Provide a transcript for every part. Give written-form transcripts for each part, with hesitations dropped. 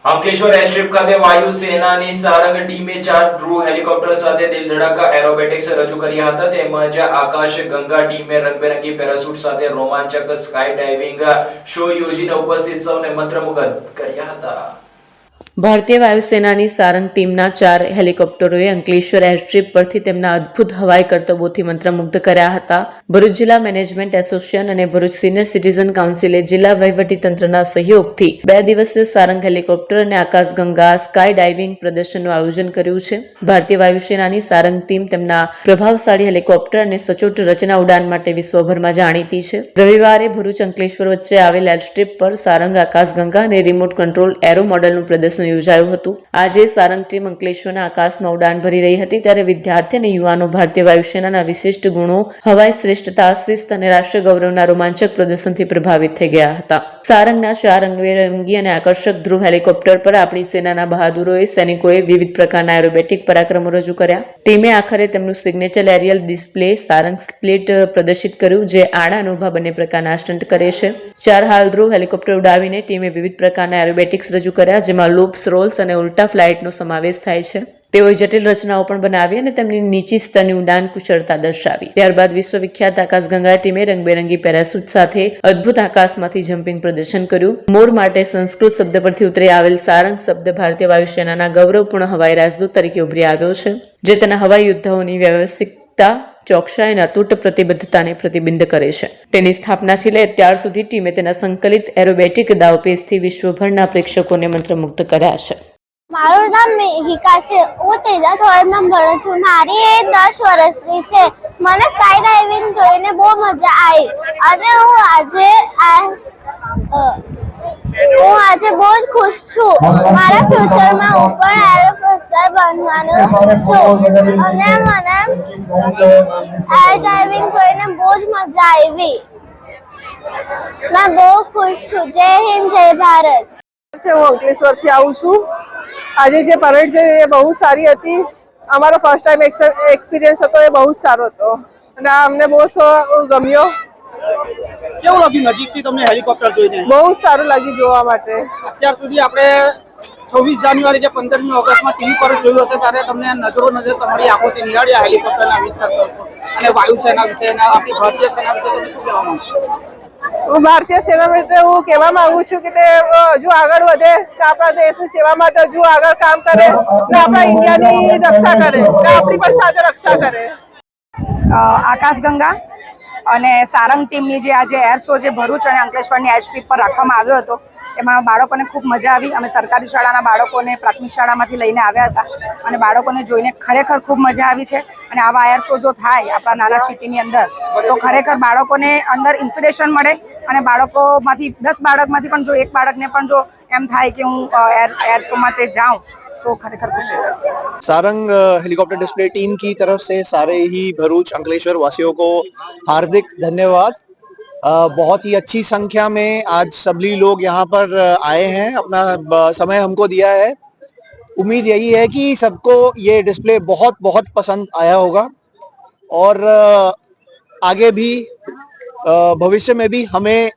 Ankleshwar airstrip ખાતે વાયુસેનાની સારંગ ટીમે 4 draw helicopter સાથે દિલ ધડાકા એરોબેટિક્સ રજૂ કર્યા હતા. તેમજ આકાશ ગંગા ટીમે રંગબેરંગી પેરાશૂટ સાથે રોમાંચક સ્કાય ડાઇવિંગ શો યોજીને ઉપસ્થિત સૌને મંત્રમુગ્ધ કર્યા હતા. ભારતીય વાયુસેનાની સારંગ ટીમના 4 હેલિકોપ્ટરોએ અંકલેશ્વર એરસ્ટ્રીપ પરથી તેમના અદ્ભુત હવાઈ કરતબોથી મંત્રમુગ્ધ કર્યા હતા. ભરૂચ જિલ્લા મેનેજમેન્ટ એસોસિએશન અને ભરૂચ સિનિયર સિટીઝન કાઉન્સિલે જિલ્લા વહીવટીતંત્રના સહયોગથી 2 દિવસીય સારંગ હેલિકોપ્ટર અને આકાશગંગા સ્કાય ડાઇવિંગ પ્રદર્શનનું આયોજન કર્યું છે. ભારતીય વાયુસેનાની સારંગ ટીમ તેમના પ્રભાવશાળી હેલિકોપ્ટર અને સચોટ રચના ઉડાન માટે વિશ્વભરમાં જાણીતી છે. રવિવારે ભરૂચ અંકલેશ્વર વચ્ચે આવેલ એરસ્ટ્રીપ પર સારંગ આકાશગંગા અને રિમોટ કંટ્રોલ એરો મોડલનું પ્રદર્શન યોજાયું હતું. આજે સારંગ ટીમ અંકલેશ્વરના આકાશમાં ઉડાન ભરી રહી હતી ત્યારે વિદ્યાર્થી અને યુવાનો ભારતીય વાયુસેનાના વિશિષ્ટ ગુણો, હવાઈ શ્રેષ્ઠતા, શિસ્ત અને રાષ્ટ્રીય ગૌરવના રોમાંચક પ્રદર્શનથી પ્રભાવિત થઈ ગયા હતા. સારંગના 4 રંગબેરંગી અને આકર્ષક ધ્રુવ હેલિકોપ્ટર પર આપણી સેનાના બહાદુરોએ સૈનિકોએ વિવિધ પ્રકારના એરોબેટિક પરાક્રમો રજૂ કર્યા. ટીમે આખરે તેમનું signature aerial display Sarang split પ્રદર્શિત કર્યું, જે આડા અને ઊભા બંને પ્રકારના સ્ટન્ટ કરે છે. 4 હાલ ધ્રુવ હેલિકોપ્ટર ઉડાવીને ટીમે વિવિધ પ્રકારના એરોબેટિક્સ રજૂ કર્યા, જેમાં લૂપ્સ, રોલ્સ અને ઉલ્ટા ફ્લાઇટનો સમાવેશ થાય છે. તેઓએ જટિલ રચનાઓ પણ બનાવી અને તેમની નીચી સ્તરની ઉડાન કુશળતા દર્શાવી. ત્યારબાદ વિશ્વવિખ્યાત આકાશગંગા ટીમે રંગબેરંગી પેરાશૂટ સાથે અદ્ભુત આકાશમાંથી જમ્પિંગ પ્રદર્શન કર્યું. મોર માટે સંસ્કૃત શબ્દ પરથી ઉતરી આવેલ સારંગ શબ્દ ભારતીય વાયુસેનાના ગૌરવપૂર્ણ હવાઈ રાજદૂત તરીકે ઉભરી આવ્યો છે, જે તેના હવાઈ યુદ્ધોની વ્યવસ્થિતતા, ચોકસાઈ અને અતૂટ પ્રતિબદ્ધતાને પ્રતિબિંબ કરે છે. તેની સ્થાપનાથી લઈ અત્યાર સુધી ટીમે તેના સંકલિત એરોબેટિક દાવપેચથી વિશ્વભરના પ્રેક્ષકોને મંત્રમુગ્ધ કર્યા છે. મારું નામ મેહિકા છે. હું ત્રીજા ધોરણમાં ભણું છું. મારી એજ 10 વર્ષની છે. મને સ્કાય ડાઇવિંગ જોઈને બહુ મજા આવી અને હું આજે બહુ જ ખુશ છું. મારા ફ્યુચરમાં હું પણ એરોફોસ્ટર બનવાનું છું અને મને એર ડાઇવિંગ જોઈને બહુ જ મજા આવી. મેં બહુ ખુશ છું. જય હિન્દ, જય ભારત. હું અંકલેશ્વરથી આવું છું. આજે જે પરેડ છે એ બહુ સારી હતી. અમારો ફર્સ્ટ ટાઈમ એક્સપિરિયન્સ હતો, એ બહુ જ સારો હતો અને અમને બહુ ગમ્યો. કેવું લાગ્યું નજીકથી તમને હેલિકોપ્ટર જોઈને? બહુ જ સારું લાગ્યું જોવા માટે. અત્યાર સુધી આપણે 26 જાન્યુઆરી કે 15મી ઓગસ્ટમાં ટીવી પર જોયું હશે, ત્યારે તમને નજર તમારી આંખોથી નિહાળ્યા હેલિકોપ્ટરના વિસ્તાર અને વાયુસેના વિશે, આપણી ભારતીય સેના વિશે તમે શું કહેવા માંગશો? હું ભારતીય સેના માટે હું કહેવા માંગુ છું કે તે હજુ આગળ વધે, આપણા દેશની સેવા માટે હજુ આગળ કામ કરે, આપણા ઇન્ડિયાની રક્ષા કરે, આપણી પણ સાથે રક્ષા કરે. આકાશગંગા અને સારંગ ટીમની જે આજે એર શો જે ભરૂચ અને અંકલેશ્વરની એર સ્ટ્રીપ પર રાખવામાં આવ્યો હતો, એમાં બાળકોને ખૂબ મજા આવી. અમે સરકારી શાળાના બાળકોને પ્રાથમિક શાળામાંથી લઈને આવ્યા હતા અને બાળકોને જોઈને ખરેખર ખૂબ મજા આવી છે. અને આવા એર શો જો થાય આપણા નાના સિટીની અંદર, તો ખરેખર બાળકોને અંદર ઇન્સ્પિરેશન મળે અને બાળકોમાંથી 10 બાળકમાંથી પણ જો એક બાળકને પણ જો એમ થાય કે હું એર શો માટે જાऊं, तो खरेखर खूब सरस. सारंग हेलीकॉप्टर डिस्प्ले टीम की तरफ से सारे ही भरूच अंकलेश्वर वासियों को हार्दिक धन्यवाद. बहुत ही अच्छी संख्या में आज सभी लोग यहाँ पर आए हैं, अपना समय हमको दिया है. उम्मीद यही है कि सबको ये डिस्प्ले बहुत बहुत पसंद आया होगा और आगे भी भविष्य में भी हमें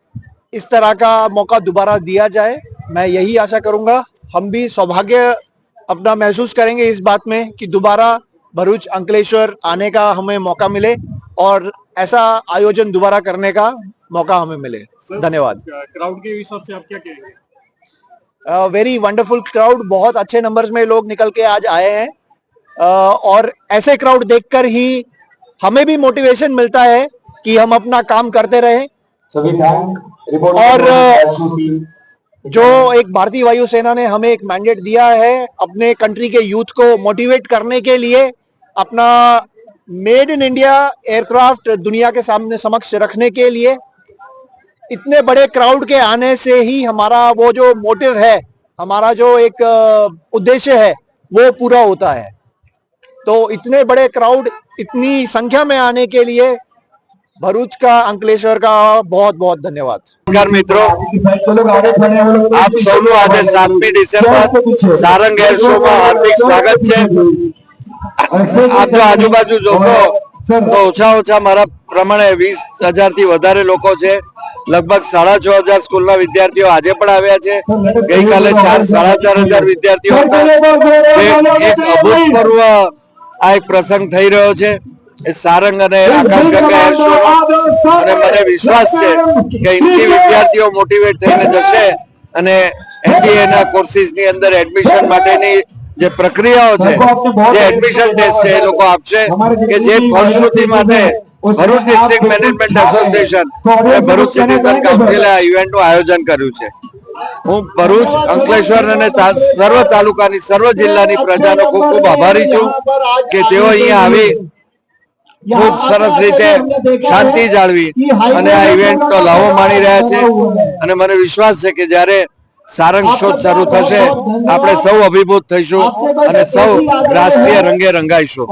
इस तरह का मौका दोबारा दिया जाए. मैं यही आशा करूंगा. हम भी सौभाग्य अपना महसूस करेंगे इस बात में कि दोबारा भरूच अंकलेश्वर आने का हमें मौका मिले और ऐसा आयोजन दोबारा करने का मौका हमें मिले. धन्यवाद. क्राउड के हिसाब से आप क्या कहेंगे? Very wonderful crowd. बहुत अच्छे नंबर्स में लोग निकल के आज आए हैं और ऐसे क्राउड देखकर ही हमें भी मोटिवेशन मिलता है कि हम अपना काम करते रहे. और जो एक भारतीय वायुसेना ने हमें एक मैंडेट दिया है अपने कंट्री के यूथ को मोटिवेट करने के लिए, अपना मेड इन इंडिया एयरक्राफ्ट दुनिया के सामने समक्ष रखने के लिए, इतने बड़े क्राउड के आने से ही हमारा वो जो मोटिव है, हमारा जो एक उद्देश्य है, वो पूरा होता है. तो इतने बड़े क्राउड इतनी संख्या में आने के लिए भरूच का, अंकलेश्वर का बहुत बहुत धन्यवाद. नमस्कार मित्रों, आप સૌનું આજે 7મી ડિસેમ્બર સારંગ એર શો માં હાર્દિક સ્વાગત છે. આપ જો આજુબાજુ જોશો તો ઓછા મારા પ્રમાણે 20,000 થી વધારે લોકો છે. લગભગ 6,500 સ્કૂલના વિદ્યાર્થીઓ આજે પણ આવ્યા છે. ગઈકાલે 4,500 વિદ્યાર્થીઓ હતા. એક અભૂતપૂર્વ આ એક પ્રસંગ થઈ રહ્યો છે એ સારંગ અને આકાશગંગા એર શો, અને મને વિશ્વાસ છે કે અહીંથી વિદ્યાર્થીઓ મોટિવેટ થઈને જશે અને એનડીએ ના કોર્સિસની અંદર એડમિશન માટેની જે પ્રક્રિયાઓ છે, જે એડમિશન ટેસ્ટ છે, એ લોકો આપશે કે જે ફળશ્રુતિ માટે ભરૂચ ડિસ્ટ્રિક્ટ મેનેજમેન્ટ એસોસિએશન અને ભરૂચ સિટીઝન કાઉન્સિલે આ ઇવેન્ટનું આયોજન કર્યું છે. હું ભરૂચ, અંકલેશ્વર અને સર્વ તાલુકાની, સર્વ જિલ્લાની પ્રજાનો ખૂબ ખૂબ આભારી છું કે તેઓ અહીંયા આવી ખૂબ સરસ રીતે શાંતિ જાળવી અને આ ઇવેન્ટનો લાવો માણી રહ્યા છે. અને મને વિશ્વાસ છે કે જ્યારે સારંગ શો શરૂ થશે આપણે સૌ અભિભૂત થઈશું અને સૌ રાષ્ટ્રીય રંગે રંગાઈશું.